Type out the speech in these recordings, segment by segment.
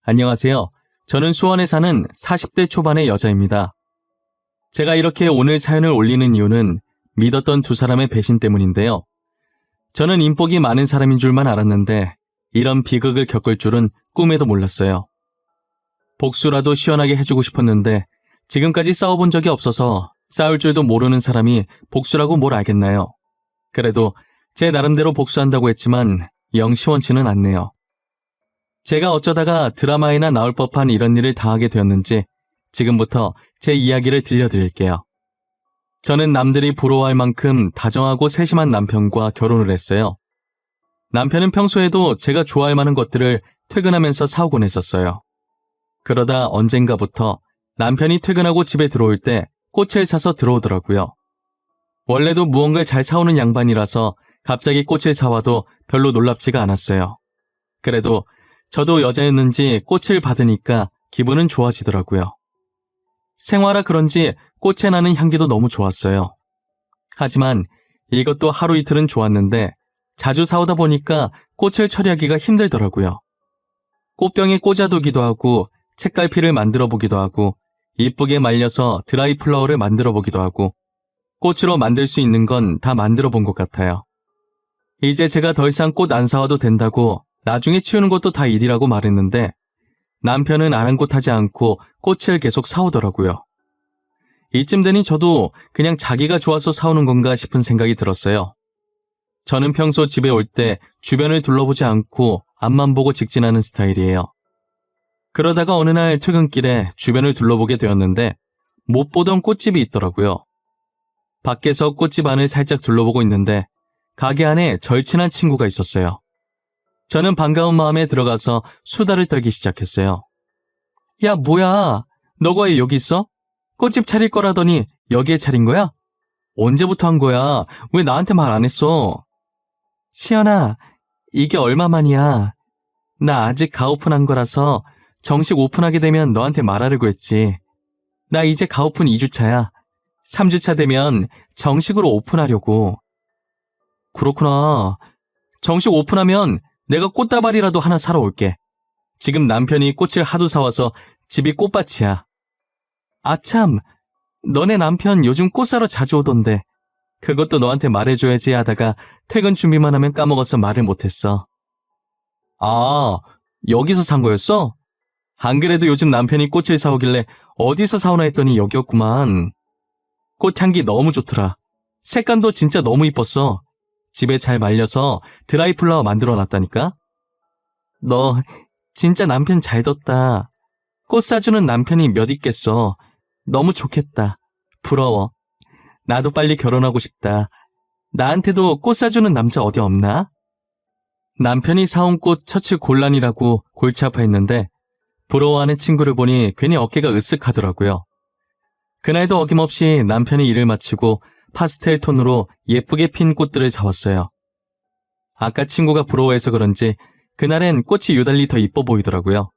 안녕하세요. 저는 수원에 사는 40대 초반의 여자입니다. 제가 이렇게 오늘 사연을 올리는 이유는 믿었던 두 사람의 배신 때문인데요. 저는 인복이 많은 사람인 줄만 알았는데 이런 비극을 겪을 줄은 꿈에도 몰랐어요. 복수라도 시원하게 해주고 싶었는데 지금까지 싸워본 적이 없어서 싸울 줄도 모르는 사람이 복수라고 뭘 알겠나요? 그래도 제 나름대로 복수한다고 했지만 영 시원치는 않네요. 제가 어쩌다가 드라마에나 나올 법한 이런 일을 당하게 되었는지 지금부터 제 이야기를 들려드릴게요. 저는 남들이 부러워할 만큼 다정하고 세심한 남편과 결혼을 했어요. 남편은 평소에도 제가 좋아할 만한 것들을 퇴근하면서 사오곤 했었어요. 그러다 언젠가부터 남편이 퇴근하고 집에 들어올 때 꽃을 사서 들어오더라고요. 원래도 무언가를 잘 사오는 양반이라서 갑자기 꽃을 사와도 별로 놀랍지가 않았어요. 그래도 저도 여자였는지 꽃을 받으니까 기분은 좋아지더라고요. 생화라 그런지 꽃에 나는 향기도 너무 좋았어요. 하지만 이것도 하루 이틀은 좋았는데 자주 사오다 보니까 꽃을 처리하기가 힘들더라고요. 꽃병에 꽂아두기도 하고 책갈피를 만들어 보기도 하고 이쁘게 말려서 드라이 플라워를 만들어 보기도 하고 꽃으로 만들 수 있는 건 다 만들어 본 것 같아요. 이제 제가 더 이상 꽃 안 사와도 된다고 나중에 치우는 것도 다 일이라고 말했는데 남편은 아랑곳하지 않고 꽃을 계속 사오더라고요. 이쯤 되니 저도 그냥 자기가 좋아서 사오는 건가 싶은 생각이 들었어요. 저는 평소 집에 올 때 주변을 둘러보지 않고 앞만 보고 직진하는 스타일이에요. 그러다가 어느 날 퇴근길에 주변을 둘러보게 되었는데 못 보던 꽃집이 있더라고요. 밖에서 꽃집 안을 살짝 둘러보고 있는데 가게 안에 절친한 친구가 있었어요. 저는 반가운 마음에 들어가서 수다를 떨기 시작했어요. 야, 뭐야? 너가 왜 여기 있어? 꽃집 차릴 거라더니 여기에 차린 거야? 언제부터 한 거야? 왜 나한테 말 안 했어? 시연아, 이게 얼마만이야? 나 아직 가오픈한 거라서 정식 오픈하게 되면 너한테 말하려고 했지. 나 이제 가오픈 2주차야. 3주차 되면 정식으로 오픈하려고. 그렇구나. 정식 오픈하면 내가 꽃다발이라도 하나 사러 올게. 지금 남편이 꽃을 하도 사와서 집이 꽃밭이야. 아참, 너네 남편 요즘 꽃 사러 자주 오던데 그것도 너한테 말해줘야지 하다가 퇴근 준비만 하면 까먹어서 말을 못했어. 아, 여기서 산 거였어? 안 그래도 요즘 남편이 꽃을 사오길래 어디서 사오나 했더니 여기였구만. 꽃향기 너무 좋더라. 색감도 진짜 너무 이뻤어. 집에 잘 말려서 드라이 플라워 만들어 놨다니까? 너 진짜 남편 잘 뒀다. 꽃 사주는 남편이 몇 있겠어. 너무 좋겠다. 부러워. 나도 빨리 결혼하고 싶다. 나한테도 꽃 사주는 남자 어디 없나? 남편이 사온 꽃 처치 곤란이라고 골치 아파했는데 부러워하는 친구를 보니 괜히 어깨가 으쓱하더라고요. 그날도 어김없이 남편이 일을 마치고 파스텔 톤으로 예쁘게 핀 꽃들을 사왔어요. 아까 친구가 부러워해서 그런지 그날엔 꽃이 유달리 더 이뻐 보이더라고요.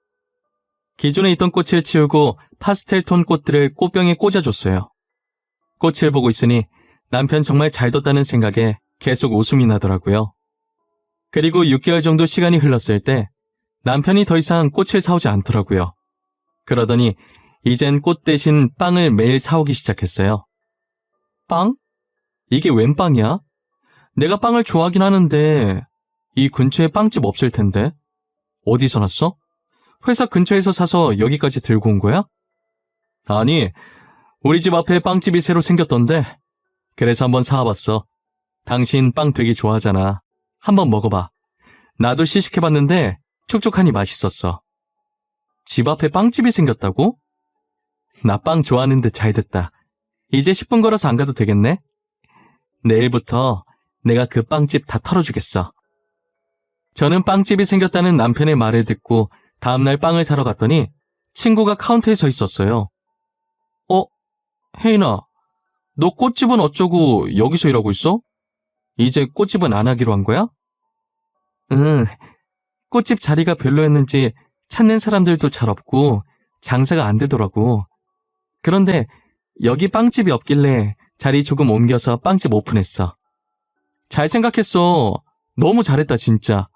기존에 있던 꽃을 치우고 파스텔 톤 꽃들을 꽃병에 꽂아줬어요. 꽃을 보고 있으니 남편 정말 잘 뒀다는 생각에 계속 웃음이 나더라고요. 그리고 6개월 정도 시간이 흘렀을 때 남편이 더 이상 꽃을 사오지 않더라고요. 그러더니 이젠 꽃 대신 빵을 매일 사오기 시작했어요. 빵? 이게 웬 빵이야? 내가 빵을 좋아하긴 하는데 이 근처에 빵집 없을 텐데. 어디서 났어? 회사 근처에서 사서 여기까지 들고 온 거야? 아니, 우리 집 앞에 빵집이 새로 생겼던데 그래서 한번 사와봤어. 당신 빵 되게 좋아하잖아. 한번 먹어봐. 나도 시식해봤는데 촉촉하니 맛있었어. 집 앞에 빵집이 생겼다고? 나 빵 좋아하는데 잘됐다. 이제 10분 걸어서 안 가도 되겠네? 내일부터 내가 그 빵집 다 털어주겠어. 저는 빵집이 생겼다는 남편의 말을 듣고 다음날 빵을 사러 갔더니 친구가 카운터에 서 있었어요. 혜인아, 너 꽃집은 어쩌고 여기서 일하고 있어? 이제 꽃집은 안 하기로 한 거야? 응, 꽃집 자리가 별로였는지 찾는 사람들도 잘 없고 장사가 안 되더라고. 그런데 여기 빵집이 없길래 자리 조금 옮겨서 빵집 오픈했어. 잘 생각했어. 너무 잘했다 진짜.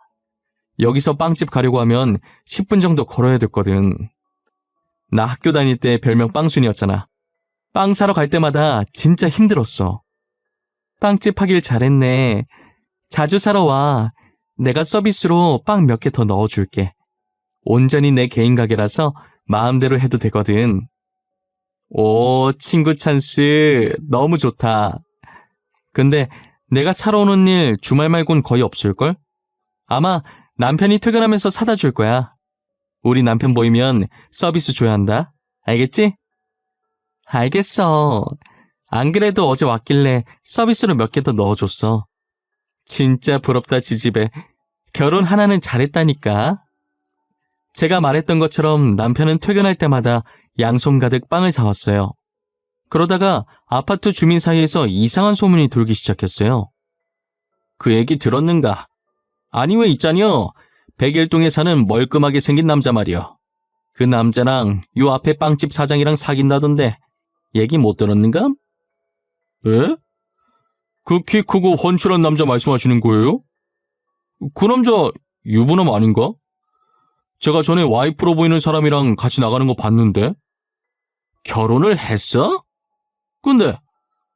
여기서 빵집 가려고 하면 10분 정도 걸어야 됐거든. 나 학교 다닐 때 별명 빵순이었잖아. 빵 사러 갈 때마다 진짜 힘들었어. 빵집 하길 잘했네. 자주 사러 와. 내가 서비스로 빵 몇 개 더 넣어줄게. 온전히 내 개인 가게라서 마음대로 해도 되거든. 오, 친구 찬스. 너무 좋다. 근데 내가 사러 오는 일 주말 말곤 거의 없을걸? 아마 남편이 퇴근하면서 사다 줄 거야. 우리 남편 보이면 서비스 줘야 한다. 알겠지? 알겠어. 안 그래도 어제 왔길래 서비스로 몇 개 더 넣어줬어. 진짜 부럽다, 지집애. 결혼 하나는 잘했다니까. 제가 말했던 것처럼 남편은 퇴근할 때마다 양손 가득 빵을 사왔어요. 그러다가 아파트 주민 사이에서 이상한 소문이 돌기 시작했어요. 그 얘기 들었는가? 아니 왜 있잖여. 백일동에 사는 멀끔하게 생긴 남자 말이여. 그 남자랑 요 앞에 빵집 사장이랑 사귄다던데 얘기 못 들었는가? 에? 그 키 크고 훤칠한 남자 말씀하시는 거예요? 그 남자 유부남 아닌가? 제가 전에 와이프로 보이는 사람이랑 같이 나가는 거 봤는데. 결혼을 했어? 근데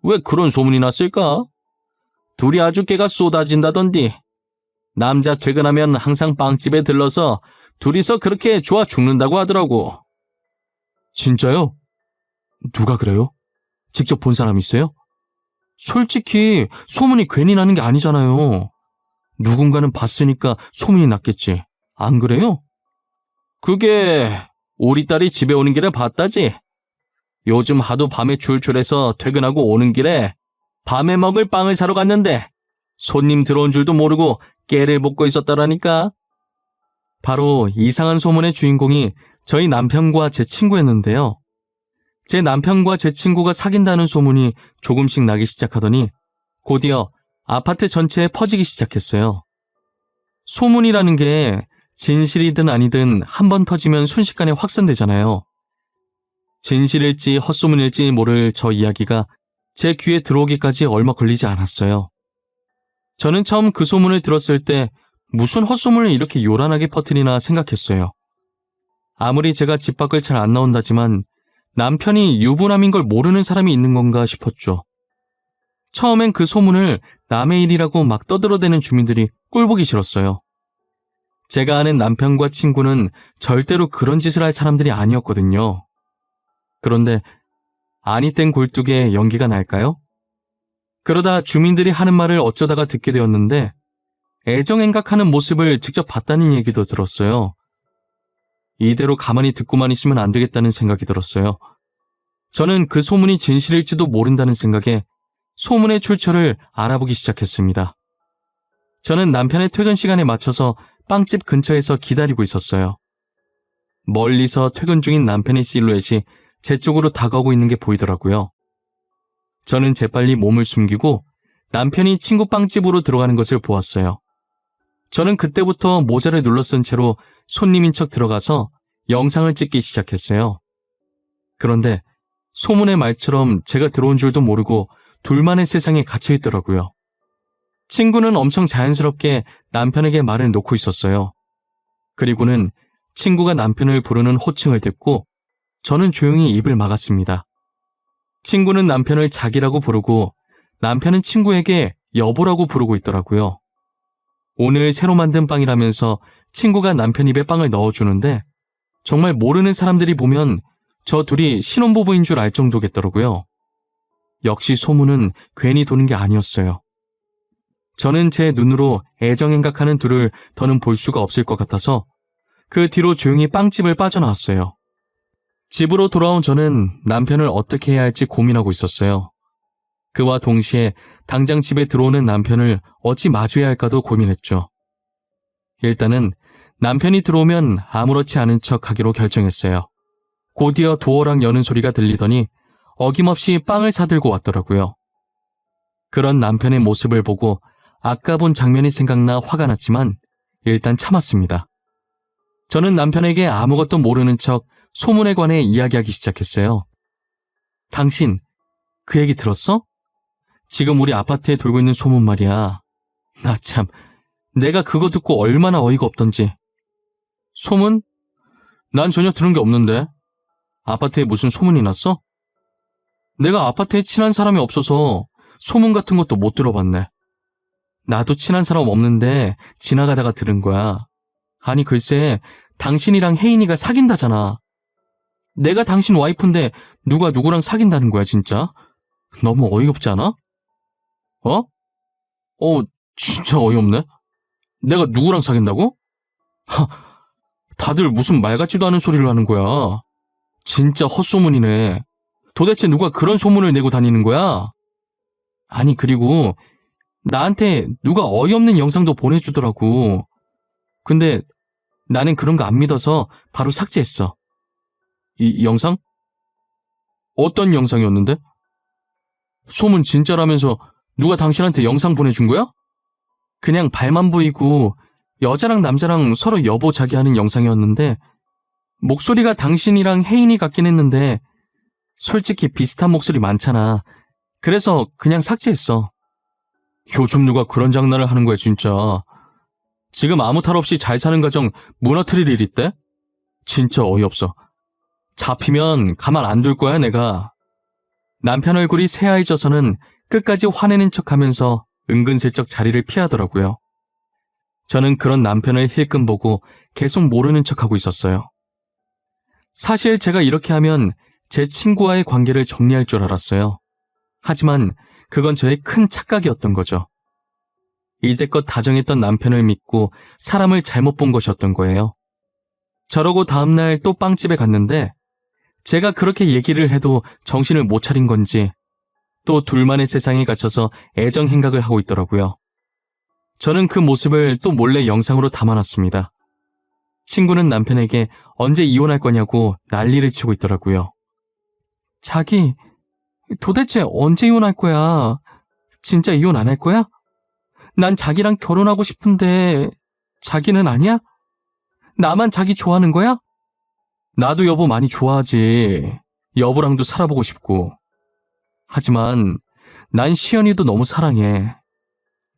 왜 그런 소문이 났을까? 둘이 아주 깨가 쏟아진다던디. 남자 퇴근하면 항상 빵집에 들러서 둘이서 그렇게 좋아 죽는다고 하더라고. 진짜요? 누가 그래요? 직접 본 사람 있어요? 솔직히 소문이 괜히 나는 게 아니잖아요. 누군가는 봤으니까 소문이 났겠지. 안 그래요? 그게 우리 딸이 집에 오는 길에 봤다지. 요즘 하도 밤에 출출해서 퇴근하고 오는 길에 밤에 먹을 빵을 사러 갔는데 손님 들어온 줄도 모르고 깨를 먹고 있었다라니까. 바로 이상한 소문의 주인공이 저희 남편과 제 친구였는데요. 제 남편과 제 친구가 사귄다는 소문이 조금씩 나기 시작하더니 곧이어 아파트 전체에 퍼지기 시작했어요. 소문이라는 게 진실이든 아니든 한 번 터지면 순식간에 확산되잖아요. 진실일지 헛소문일지 모를 저 이야기가 제 귀에 들어오기까지 얼마 걸리지 않았어요. 저는 처음 그 소문을 들었을 때 무슨 헛소문을 이렇게 요란하게 퍼뜨리나 생각했어요. 아무리 제가 집 밖을 잘 안 나온다지만 남편이 유부남인 걸 모르는 사람이 있는 건가 싶었죠. 처음엔 그 소문을 남의 일이라고 막 떠들어대는 주민들이 꼴보기 싫었어요. 제가 아는 남편과 친구는 절대로 그런 짓을 할 사람들이 아니었거든요. 그런데 아니 땐 굴뚝에 연기가 날까요? 그러다 주민들이 하는 말을 어쩌다가 듣게 되었는데 애정행각하는 모습을 직접 봤다는 얘기도 들었어요. 이대로 가만히 듣고만 있으면 안 되겠다는 생각이 들었어요. 저는 그 소문이 진실일지도 모른다는 생각에 소문의 출처를 알아보기 시작했습니다. 저는 남편의 퇴근 시간에 맞춰서 빵집 근처에서 기다리고 있었어요. 멀리서 퇴근 중인 남편의 실루엣이 제 쪽으로 다가오고 있는 게 보이더라고요. 저는 재빨리 몸을 숨기고 남편이 친구 빵집으로 들어가는 것을 보았어요. 저는 그때부터 모자를 눌러 쓴 채로 손님인 척 들어가서 영상을 찍기 시작했어요. 그런데 소문의 말처럼 제가 들어온 줄도 모르고 둘만의 세상에 갇혀 있더라고요. 친구는 엄청 자연스럽게 남편에게 말을 놓고 있었어요. 그리고는 친구가 남편을 부르는 호칭을 듣고 저는 조용히 입을 막았습니다. 친구는 남편을 자기라고 부르고 남편은 친구에게 여보라고 부르고 있더라고요. 오늘 새로 만든 빵이라면서 친구가 남편 입에 빵을 넣어주는데 정말 모르는 사람들이 보면 저 둘이 신혼부부인 줄 알 정도겠더라고요. 역시 소문은 괜히 도는 게 아니었어요. 저는 제 눈으로 애정행각하는 둘을 더는 볼 수가 없을 것 같아서 그 뒤로 조용히 빵집을 빠져나왔어요. 집으로 돌아온 저는 남편을 어떻게 해야 할지 고민하고 있었어요. 그와 동시에 당장 집에 들어오는 남편을 어찌 마주해야 할까도 고민했죠. 일단은 남편이 들어오면 아무렇지 않은 척 하기로 결정했어요. 곧이어 도어락 여는 소리가 들리더니 어김없이 빵을 사들고 왔더라고요. 그런 남편의 모습을 보고 아까 본 장면이 생각나 화가 났지만 일단 참았습니다. 저는 남편에게 아무것도 모르는 척 소문에 관해 이야기하기 시작했어요. 당신, 그 얘기 들었어? 지금 우리 아파트에 돌고 있는 소문 말이야. 나 참, 내가 그거 듣고 얼마나 어이가 없던지. 소문? 난 전혀 들은 게 없는데. 아파트에 무슨 소문이 났어? 내가 아파트에 친한 사람이 없어서 소문 같은 것도 못 들어봤네. 나도 친한 사람 없는데 지나가다가 들은 거야. 아니 글쎄, 당신이랑 혜인이가 사귄다잖아. 내가 당신 와이프인데 누가 누구랑 사귄다는 거야 진짜? 너무 어이없지 않아? 어? 진짜 어이없네. 내가 누구랑 사귄다고? 하, 다들 무슨 말 같지도 않은 소리를 하는 거야. 진짜 헛소문이네. 도대체 누가 그런 소문을 내고 다니는 거야? 아니 그리고 나한테 누가 어이없는 영상도 보내주더라고. 근데 나는 그런 거 안 믿어서 바로 삭제했어. 이 영상? 어떤 영상이었는데? 소문 진짜라면서 누가 당신한테 영상 보내준 거야? 그냥 발만 보이고 여자랑 남자랑 서로 여보 자기 하는 영상이었는데 목소리가 당신이랑 혜인이 같긴 했는데 솔직히 비슷한 목소리 많잖아. 그래서 그냥 삭제했어. 요즘 누가 그런 장난을 하는 거야 진짜. 지금 아무 탈 없이 잘 사는 가정 무너뜨릴 일 있대? 진짜 어이없어. 잡히면 가만 안 둘 거야 내가. 남편 얼굴이 새하얘져서는 끝까지 화내는 척하면서 은근슬쩍 자리를 피하더라고요. 저는 그런 남편을 힐끔 보고 계속 모르는 척하고 있었어요. 사실 제가 이렇게 하면 제 친구와의 관계를 정리할 줄 알았어요. 하지만 그건 저의 큰 착각이었던 거죠. 이제껏 다정했던 남편을 믿고 사람을 잘못 본 것이었던 거예요. 저러고 다음날 또 빵집에 갔는데 제가 그렇게 얘기를 해도 정신을 못 차린 건지 또 둘만의 세상에 갇혀서 애정 행각을 하고 있더라고요. 저는 그 모습을 또 몰래 영상으로 담아놨습니다. 친구는 남편에게 언제 이혼할 거냐고 난리를 치고 있더라고요. 자기, 도대체 언제 이혼할 거야? 진짜 이혼 안 할 거야? 난 자기랑 결혼하고 싶은데 자기는 아니야? 나만 자기 좋아하는 거야? 나도 여보 많이 좋아하지. 여보랑도 살아보고 싶고. 하지만 난 시연이도 너무 사랑해.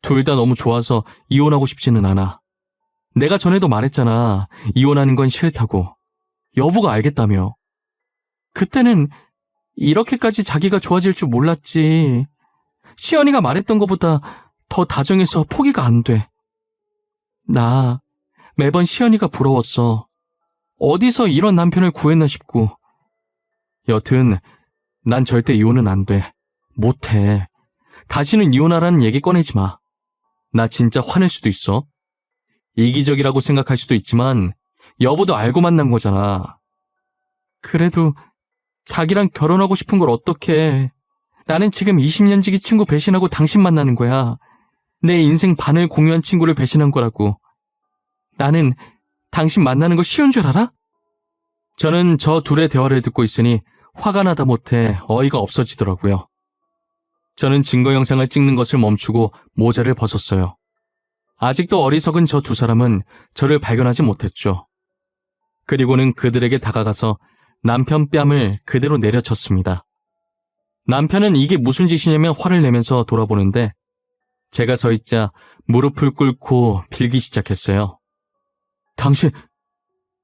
둘 다 너무 좋아서 이혼하고 싶지는 않아. 내가 전에도 말했잖아. 이혼하는 건 싫다고. 여보가 알겠다며. 그때는 이렇게까지 자기가 좋아질 줄 몰랐지. 시연이가 말했던 것보다 더 다정해서 포기가 안 돼. 나 매번 시연이가 부러웠어. 어디서 이런 남편을 구했나 싶고. 여튼 난 절대 이혼은 안 돼. 못해. 다시는 이혼하라는 얘기 꺼내지 마. 나 진짜 화낼 수도 있어. 이기적이라고 생각할 수도 있지만 여보도 알고 만난 거잖아. 그래도 자기랑 결혼하고 싶은 걸 어떡해. 나는 지금 20년 지기 친구 배신하고 당신 만나는 거야. 내 인생 반을 공유한 친구를 배신한 거라고. 나는 당신 만나는 거 쉬운 줄 알아? 저는 저 둘의 대화를 듣고 있으니 화가 나다 못해 어이가 없어지더라고요. 저는 증거 영상을 찍는 것을 멈추고 모자를 벗었어요. 아직도 어리석은 저 두 사람은 저를 발견하지 못했죠. 그리고는 그들에게 다가가서 남편 뺨을 그대로 내려쳤습니다. 남편은 이게 무슨 짓이냐며 화를 내면서 돌아보는데 제가 서 있자 무릎을 꿇고 빌기 시작했어요. 당신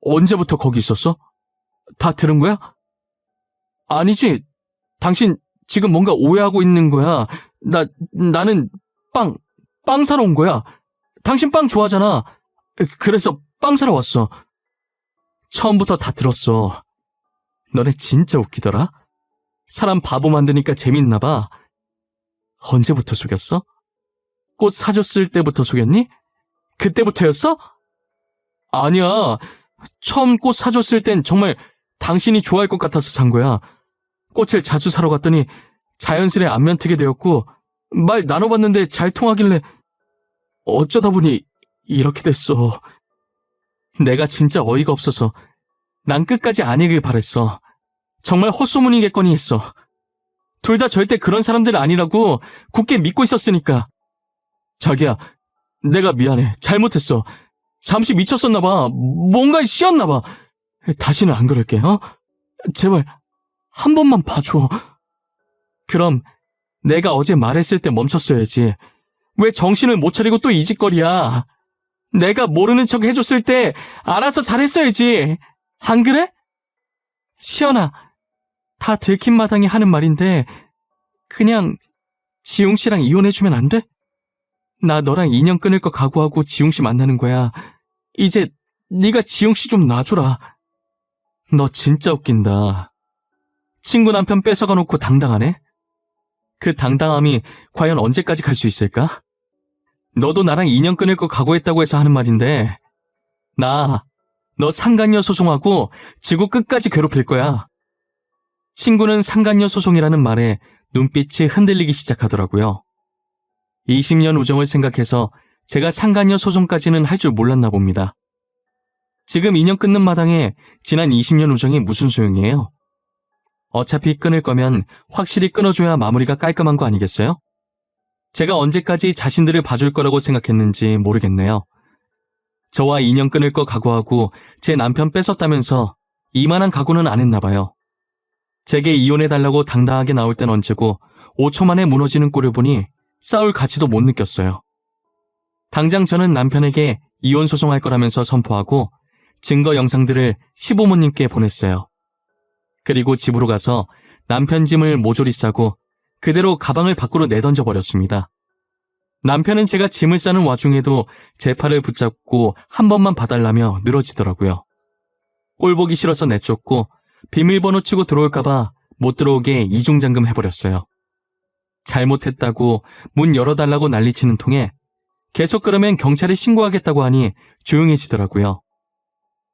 언제부터 거기 있었어? 다 들은 거야? 아니지. 당신 지금 뭔가 오해하고 있는 거야. 나는 빵 사러 온 거야. 당신 빵 좋아하잖아. 그래서 빵 사러 왔어. 처음부터 다 들었어. 너네 진짜 웃기더라. 사람 바보 만드니까 재밌나 봐. 언제부터 속였어? 꽃 사줬을 때부터 속였니? 그때부터였어? 아니야. 처음 꽃 사줬을 땐 정말 당신이 좋아할 것 같아서 산 거야. 꽃을 자주 사러 갔더니 자연스레 안면 트게 되었고 말 나눠봤는데 잘 통하길래 어쩌다 보니 이렇게 됐어. 내가 진짜 어이가 없어서 난 끝까지 아니길 바랬어. 정말 헛소문이겠거니 했어. 둘 다 절대 그런 사람들 아니라고 굳게 믿고 있었으니까. 자기야, 내가 미안해. 잘못했어. 잠시 미쳤었나 봐. 뭔가에 씌었나 봐. 다시는 안 그럴게. 제발 한 번만 봐줘. 그럼 내가 어제 말했을 때 멈췄어야지. 왜 정신을 못 차리고 또 이 짓거리야. 내가 모르는 척 해줬을 때 알아서 잘했어야지. 안 그래? 시연아, 다 들킨 마당에 하는 말인데 그냥 지웅 씨랑 이혼해주면 안 돼? 나 너랑 인연 끊을 거 각오하고 지웅 씨 만나는 거야. 이제 네가 지웅 씨 좀 놔줘라. 너 진짜 웃긴다. 친구 남편 뺏어가 놓고 당당하네? 그 당당함이 과연 언제까지 갈 수 있을까? 너도 나랑 인연 끊을 거 각오했다고 해서 하는 말인데 나 너 상간녀 소송하고 지구 끝까지 괴롭힐 거야. 친구는 상간녀 소송이라는 말에 눈빛이 흔들리기 시작하더라고요. 20년 우정을 생각해서 제가 상간녀 소송까지는 할 줄 몰랐나 봅니다. 지금 인연 끊는 마당에 지난 20년 우정이 무슨 소용이에요? 어차피 끊을 거면 확실히 끊어줘야 마무리가 깔끔한 거 아니겠어요? 제가 언제까지 자신들을 봐줄 거라고 생각했는지 모르겠네요. 저와 인연 끊을 거 각오하고 제 남편 뺏었다면서 이만한 각오는 안 했나 봐요. 제게 이혼해달라고 당당하게 나올 땐 언제고 5초 만에 무너지는 꼴을 보니 싸울 가치도 못 느꼈어요. 당장 저는 남편에게 이혼 소송할 거라면서 선포하고 증거 영상들을 시부모님께 보냈어요. 그리고 집으로 가서 남편 짐을 모조리 싸고 그대로 가방을 밖으로 내던져 버렸습니다. 남편은 제가 짐을 싸는 와중에도 제 팔을 붙잡고 한 번만 봐달라며 늘어지더라고요. 꼴 보기 싫어서 내쫓고 비밀번호 치고 들어올까봐 못 들어오게 이중잠금 해버렸어요. 잘못했다고 문 열어달라고 난리치는 통에 계속 그러면 경찰에 신고하겠다고 하니 조용해지더라고요.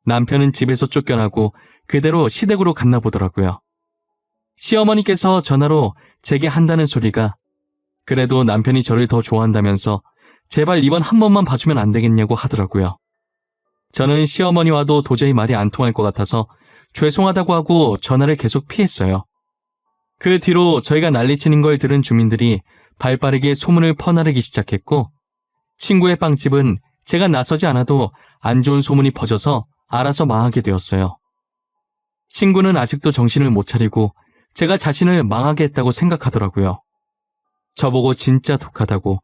남편은 집에서 쫓겨나고 그대로 시댁으로 갔나 보더라고요. 시어머니께서 전화로 제게 한다는 소리가 그래도 남편이 저를 더 좋아한다면서 제발 이번 한 번만 봐주면 안 되겠냐고 하더라고요. 저는 시어머니와도 도저히 말이 안 통할 것 같아서 죄송하다고 하고 전화를 계속 피했어요. 그 뒤로 저희가 난리치는 걸 들은 주민들이 발빠르게 소문을 퍼나르기 시작했고 친구의 빵집은 제가 나서지 않아도 안 좋은 소문이 퍼져서 알아서 망하게 되었어요. 친구는 아직도 정신을 못 차리고 제가 자신을 망하게 했다고 생각하더라고요. 저보고 진짜 독하다고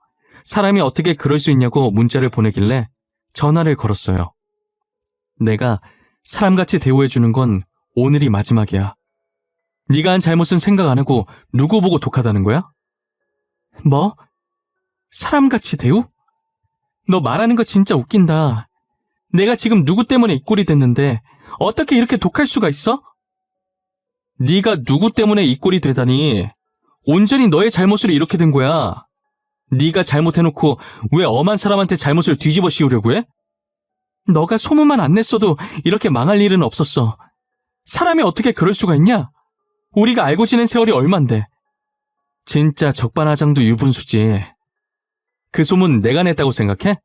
사람이 어떻게 그럴 수 있냐고 문자를 보내길래 전화를 걸었어요. 내가 사람같이 대우해주는 건 오늘이 마지막이야. 네가 한 잘못은 생각 안 하고 누구 보고 독하다는 거야? 뭐? 사람같이 대우? 너 말하는 거 진짜 웃긴다. 내가 지금 누구 때문에 이 꼴이 됐는데 어떻게 이렇게 독할 수가 있어? 네가 누구 때문에 이 꼴이 되다니 온전히 너의 잘못으로 이렇게 된 거야. 네가 잘못해놓고 왜 엄한 사람한테 잘못을 뒤집어 씌우려고 해? 너가 소문만 안 냈어도 이렇게 망할 일은 없었어. 사람이 어떻게 그럴 수가 있냐? 우리가 알고 지낸 세월이 얼만데. 진짜 적반하장도 유분수지. 그 소문 내가 냈다고 생각해?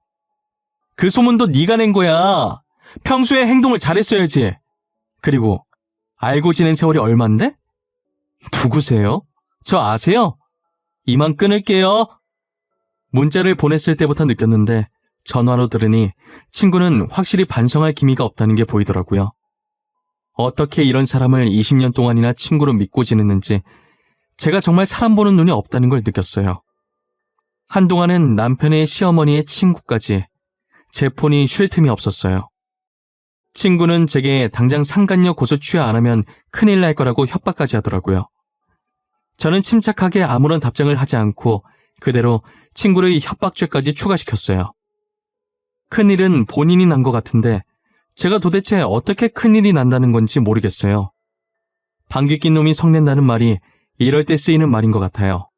그 소문도 네가 낸 거야. 평소에 행동을 잘했어야지. 그리고 알고 지낸 세월이 얼만데? 누구세요? 저 아세요? 이만 끊을게요. 문자를 보냈을 때부터 느꼈는데 전화로 들으니 친구는 확실히 반성할 기미가 없다는 게 보이더라고요. 어떻게 이런 사람을 20년 동안이나 친구로 믿고 지냈는지 제가 정말 사람 보는 눈이 없다는 걸 느꼈어요. 한동안은 남편의 시어머니의 친구까지 제 폰이 쉴 틈이 없었어요. 친구는 제게 당장 상간녀 고소 취하 안 하면 큰일 날 거라고 협박까지 하더라고요. 저는 침착하게 아무런 답장을 하지 않고 그대로 친구를 협박죄까지 추가시켰어요. 큰일은 본인이 난 것 같은데 제가 도대체 어떻게 큰일이 난다는 건지 모르겠어요. 방귀 낀 놈이 성낸다는 말이 이럴 때 쓰이는 말인 것 같아요.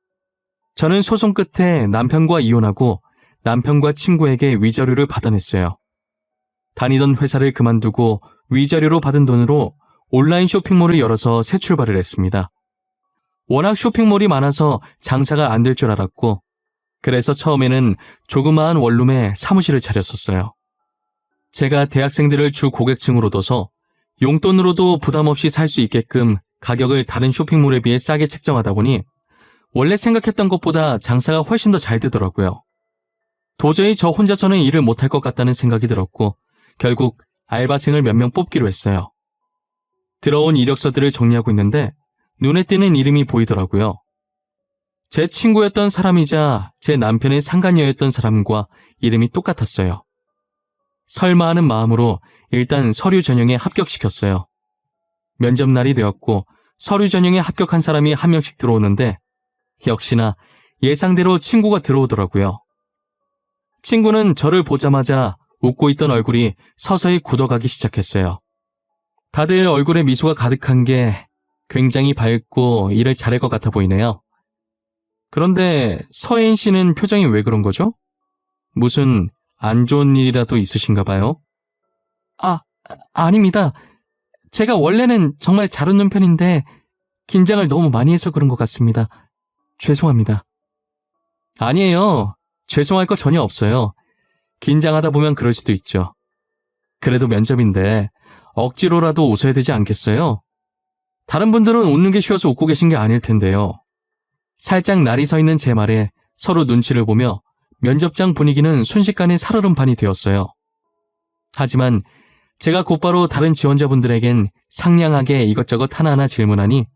저는 소송 끝에 남편과 이혼하고 남편과 친구에게 위자료를 받아냈어요. 다니던 회사를 그만두고 위자료로 받은 돈으로 온라인 쇼핑몰을 열어서 새 출발을 했습니다. 워낙 쇼핑몰이 많아서 장사가 안 될 줄 알았고 그래서 처음에는 조그마한 원룸에 사무실을 차렸었어요. 제가 대학생들을 주 고객층으로 둬서 용돈으로도 부담 없이 살 수 있게끔 가격을 다른 쇼핑몰에 비해 싸게 책정하다 보니 원래 생각했던 것보다 장사가 훨씬 더 잘 되더라고요. 도저히 저 혼자서는 일을 못할 것 같다는 생각이 들었고 결국 알바생을 몇 명 뽑기로 했어요. 들어온 이력서들을 정리하고 있는데 눈에 띄는 이름이 보이더라고요. 제 친구였던 사람이자 제 남편의 상간녀였던 사람과 이름이 똑같았어요. 설마 하는 마음으로 일단 서류 전형에 합격시켰어요. 면접 날이 되었고 서류 전형에 합격한 사람이 한 명씩 들어오는데 역시나 예상대로 친구가 들어오더라고요. 친구는 저를 보자마자 웃고 있던 얼굴이 서서히 굳어가기 시작했어요. 다들 얼굴에 미소가 가득한 게 굉장히 밝고 일을 잘할 것 같아 보이네요. 그런데 서혜인 씨는 표정이 왜 그런 거죠? 무슨 안 좋은 일이라도 있으신가 봐요? 아닙니다. 제가 원래는 정말 잘 웃는 편인데 긴장을 너무 많이 해서 그런 것 같습니다. 죄송합니다. 아니에요. 죄송할 거 전혀 없어요. 긴장하다 보면 그럴 수도 있죠. 그래도 면접인데 억지로라도 웃어야 되지 않겠어요? 다른 분들은 웃는 게 쉬워서 웃고 계신 게 아닐 텐데요. 살짝 날이 서 있는 제 말에 서로 눈치를 보며 면접장 분위기는 순식간에 살얼음판이 되었어요. 하지만 제가 곧바로 다른 지원자분들에겐 상냥하게 이것저것 하나하나 질문하니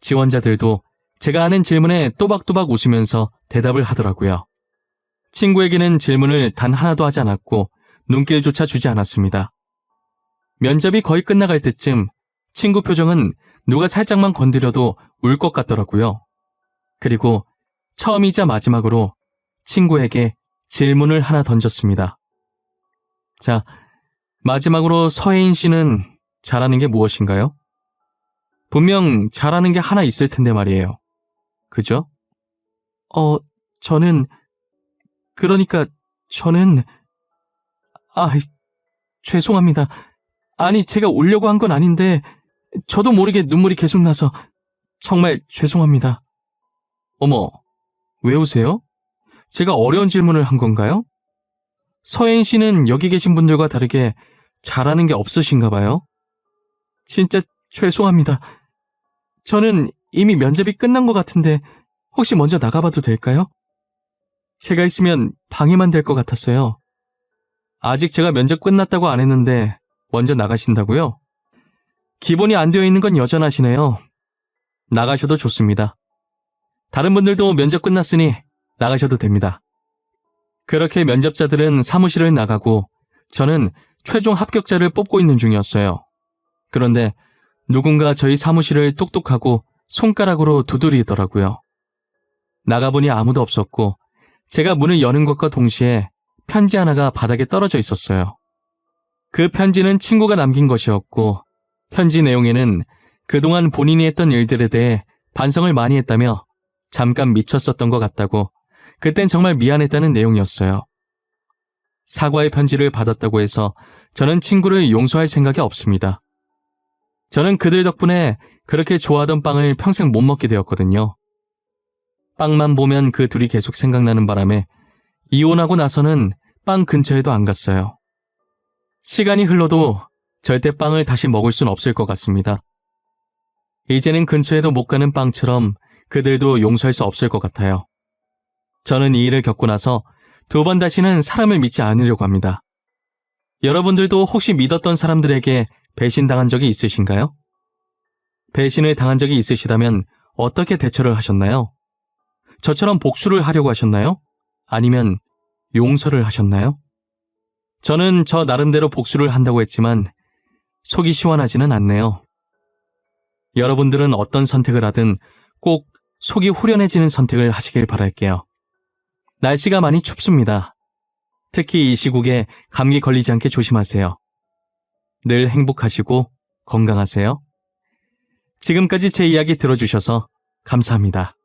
지원자들도 제가 하는 질문에 또박또박 웃으면서 대답을 하더라고요. 친구에게는 질문을 단 하나도 하지 않았고 눈길조차 주지 않았습니다. 면접이 거의 끝나갈 때쯤 친구 표정은 누가 살짝만 건드려도 울 것 같더라고요. 그리고 처음이자 마지막으로 친구에게 질문을 하나 던졌습니다. 자, 마지막으로 서혜인 씨는 잘하는 게 무엇인가요? 분명 잘하는 게 하나 있을 텐데 말이에요. 그죠? 저는 죄송합니다. 아니, 제가 울려고 한 건 아닌데 저도 모르게 눈물이 계속 나서 정말 죄송합니다. 어머, 왜 우세요? 제가 어려운 질문을 한 건가요? 서혜인 씨는 여기 계신 분들과 다르게 잘하는 게 없으신가 봐요? 진짜 죄송합니다. 저는 이미 면접이 끝난 것 같은데 혹시 먼저 나가봐도 될까요? 제가 있으면 방해만 될 것 같았어요. 아직 제가 면접 끝났다고 안 했는데 먼저 나가신다고요? 기본이 안 되어 있는 건 여전하시네요. 나가셔도 좋습니다. 다른 분들도 면접 끝났으니 나가셔도 됩니다. 그렇게 면접자들은 사무실을 나가고 저는 최종 합격자를 뽑고 있는 중이었어요. 그런데 누군가 저희 사무실을 똑똑하고 손가락으로 두드리더라고요. 나가보니 아무도 없었고 제가 문을 여는 것과 동시에 편지 하나가 바닥에 떨어져 있었어요. 그 편지는 친구가 남긴 것이었고 편지 내용에는 그동안 본인이 했던 일들에 대해 반성을 많이 했다며 잠깐 미쳤었던 것 같다고 그땐 정말 미안했다는 내용이었어요. 사과의 편지를 받았다고 해서 저는 친구를 용서할 생각이 없습니다. 저는 그들 덕분에 그렇게 좋아하던 빵을 평생 못 먹게 되었거든요. 빵만 보면 그 둘이 계속 생각나는 바람에 이혼하고 나서는 빵 근처에도 안 갔어요. 시간이 흘러도 절대 빵을 다시 먹을 순 없을 것 같습니다. 이제는 근처에도 못 가는 빵처럼 그들도 용서할 수 없을 것 같아요. 저는 이 일을 겪고 나서 2번 다시는 사람을 믿지 않으려고 합니다. 여러분들도 혹시 믿었던 사람들에게 배신당한 적이 있으신가요? 배신을 당한 적이 있으시다면 어떻게 대처를 하셨나요? 저처럼 복수를 하려고 하셨나요? 아니면 용서를 하셨나요? 저는 저 나름대로 복수를 한다고 했지만 속이 시원하지는 않네요. 여러분들은 어떤 선택을 하든 꼭 속이 후련해지는 선택을 하시길 바랄게요. 날씨가 많이 춥습니다. 특히 이 시국에 감기 걸리지 않게 조심하세요. 늘 행복하시고 건강하세요. 지금까지 제 이야기 들어주셔서 감사합니다.